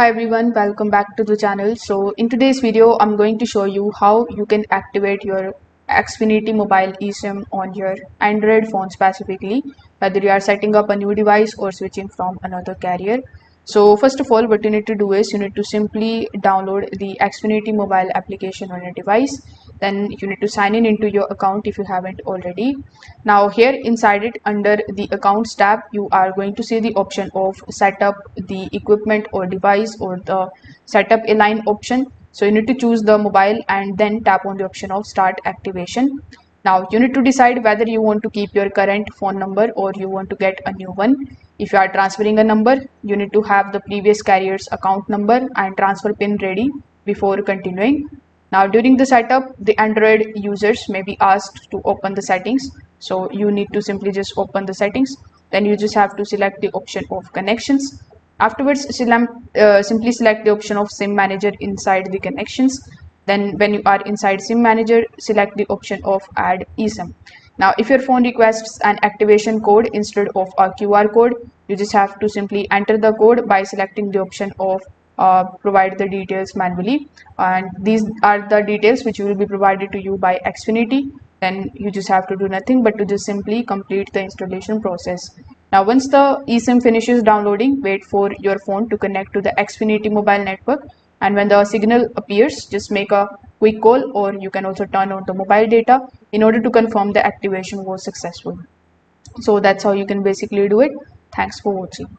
Hi everyone, welcome back to the channel. So in today's video, I'm going to show you how you can activate your Xfinity Mobile eSIM on your Android phone specifically, whether you are setting up a new device or switching from another carrier. So first of all, what you need to do is you need to simply download the Xfinity Mobile application on your device. Then you need to sign in into your account if you haven't already. Now here inside it, under the accounts tab, you are going to see the option of setup the equipment or device, or the setup a line option. So you need to choose the mobile and then tap on the option of start activation. Now you need to decide whether you want to keep your current phone number or you want to get a new one. If you are transferring a number, you need to have the previous carrier's account number and transfer pin ready before continuing. Now during the setup, the Android users may be asked to open the settings. So you need to simply just open the settings. Then you just have to select the option of connections. Afterwards, simply select the option of SIM manager inside the connections. Then when you are inside SIM manager, select the option of add eSIM. Now if your phone requests an activation code instead of a QR code, you just have to simply enter the code by selecting the option of provide the details manually, and these are the details which will be provided to you by Xfinity. Then you just have to do nothing but to just simply complete the installation process. Now once the eSIM finishes downloading, wait for your phone to connect to the Xfinity mobile network, and when the signal appears, just make a quick call, or you can also turn on the mobile data in order to confirm the activation was successful. So that's how you can basically do it. Thanks for watching.